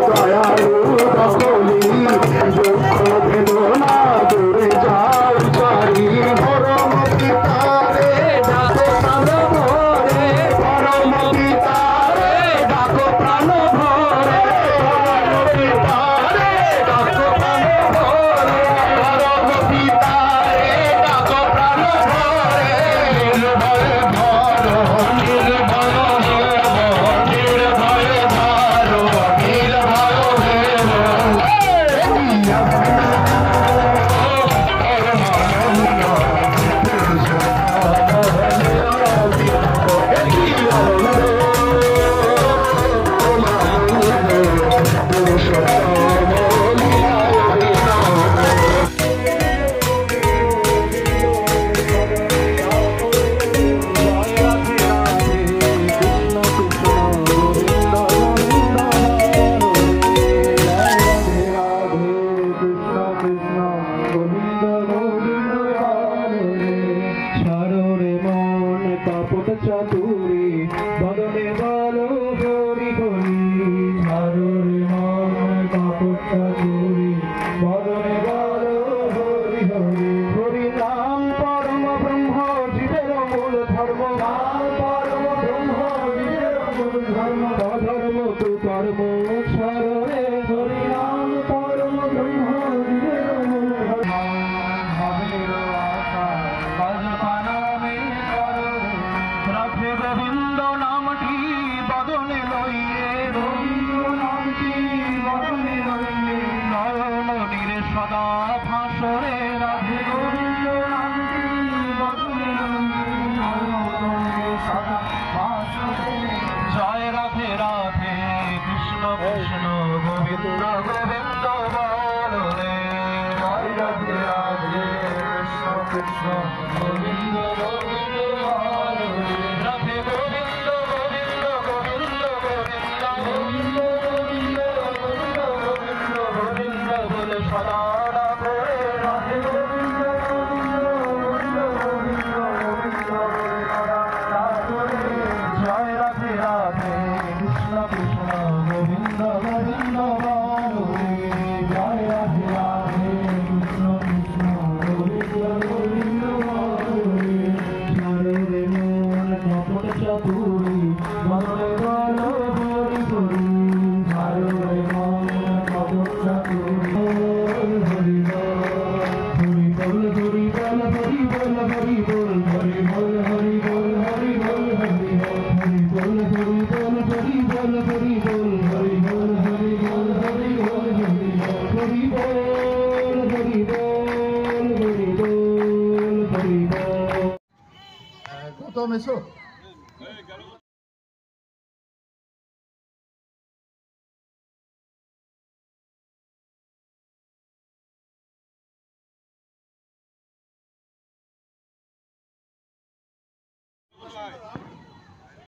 দয়ালু সকলি দুঃখ বেদনা দূরে যাও চারি পরম পিতারে ডাকো প্রাণ ভরে পরম পিতারে ডাকো প্রাণ ভরে পরম পিতারে ডাকো প্রাণ ভরে পরম পিতারে ডাকো প্রাণ ভরে নির্ভয় ধরো নির্ভয় চাতুরি বদনে বলো হরি হরি ঝাড়ুরে মন কাপড় চাতুরি বদনে বলো হরি হরি হরি নাম পরম ব্রহ্ম জীবের মূল ধর্ম নাম পরম ব্রহ্ম জীবের মূল ধর্ম ধর্ম তু কর্ম সররে হরি নাম পরম ব্রহ্ম জীবের মূল ধর্ম ভবের আশা ভজপানামে রাধে গোবিন্দ নামটি বদনে লইয়ে গোবিন্দ নামটি বদনে লইয়ে নয়ন নীরে সদা ভাসরে রাধে গোবিন্দ নামটি বদনে লইয়ে নয়ন নীরে সদা ভাসরে জয় রাধে রাধে কৃষ্ণ কৃষ্ণ গোবিন্দ গোবিন্দ বলরে জয় রাধে রাধে কৃষ্ণ কৃষ্ণ গোবিন্দ গোবিন্দ রাধে গোবিন্দ গোবিন্দ গোবিন্দ গোবিন্দ গোবিন্দ গোবিন্দ গোবিন্দ গোবিন্দ বলে সদা ডাকে রাধে গোবিন্দ গোবিন্দ গোবিন্দ গোবিন্দ গোবিন্দ বলে সদা ডাকে জয় রাধে রাধে কৃষ্ণ কৃষ্ণ গোবিন্দ গোবিন্দ বলে জয় রাধে রাধে কৃষ্ণ কৃষ্ণ গোবিন্দ গোবিন্দ বলে ঝাড়ুরে মন কাপড় চাতুরি বদনে বলো হরি হরি ঝাড়ুরে মন কাপড় চাতুরি হরি বল হরি বল হরি বল হরি বল হরি বল হরি বল হরি বল হরি বল হরি বল হরি বল হরি বল হরি বল হরি বল হরি বল হরি বল হরি বল হরি বল হরি বল হরি বল গৌতম এসো Right.